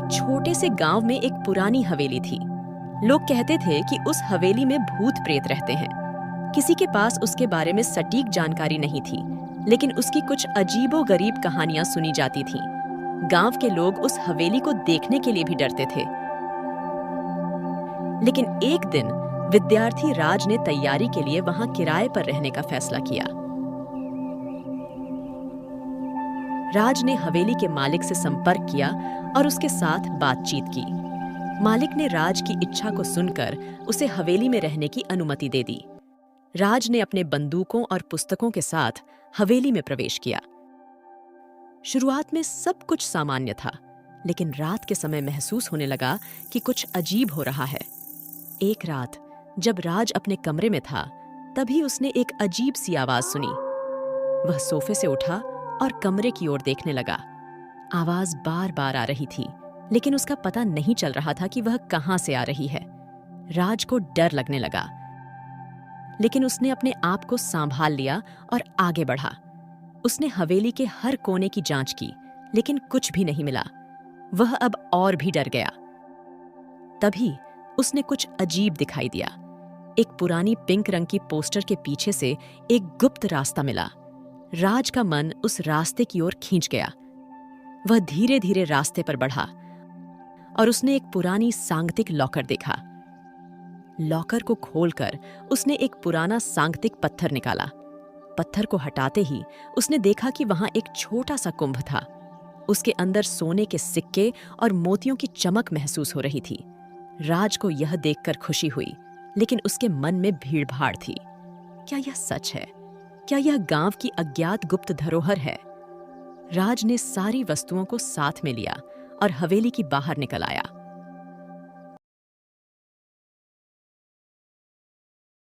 छोटे से गांव में एक पुरानी हवेली थी। लोग कहते थे कि उस हवेली में भूत प्रेत रहते हैं। किसी के पास उसके बारे में सटीक जानकारी नहीं थी, लेकिन उसकी कुछ अजीबो-गरीब कहानियां सुनी जाती थीं। गांव के लोग उस हवेली को देखने के लिए भी डरते थे। लेकिन एक दिन विद्यार्थी राज ने तैयारी के लिए वहां किराए पर रहने का फैसला किया। राज ने हवेली के मालिक से संपर्क किया और उसके साथ बातचीत की। मालिक ने राज की इच्छा को सुनकर उसे हवेली में रहने की अनुमति दे दी। राज ने अपने बंदूकों और पुस्तकों के साथ हवेली में प्रवेश किया। शुरुआत में सब कुछ सामान्य था, लेकिन रात के समय महसूस होने लगा कि कुछ अजीब हो रहा है। एक रात जब राज अपने कमरे में था, तभी उसने एक अजीब सी आवाज सुनी। वह सोफे से उठा और कमरे की ओर देखने लगा। आवाज बार बार आ रही थी, लेकिन उसका पता नहीं चल रहा था कि वह कहां से आ रही है। राज को डर लगने लगा, लेकिन उसने अपने आप को संभाल लिया और आगे बढ़ा। उसने हवेली के हर कोने की जांच की, लेकिन कुछ भी नहीं मिला। वह अब और भी डर गया। तभी उसने कुछ अजीब दिखाई दिया। एक पुरानी पिंक रंग की पोस्टर के पीछे से एक गुप्त रास्ता मिला। राज का मन उस रास्ते की ओर खींच गया। वह धीरे धीरे रास्ते पर बढ़ा और उसने एक पुरानी सांगतिक लॉकर देखा। लॉकर को खोलकर उसने एक पुराना सांगतिक पत्थर निकाला। पत्थर को हटाते ही उसने देखा कि वहां एक छोटा सा कुंभ था। उसके अंदर सोने के सिक्के और मोतियों की चमक महसूस हो रही थी। राज को यह देखकर खुशी हुई, लेकिन उसके मन में भीड़-भाड़ थी। क्या यह सच है? क्या यह गांव की अज्ञात गुप्त धरोहर है? राज ने सारी वस्तुओं को साथ में लिया और हवेली की बाहर निकल आया।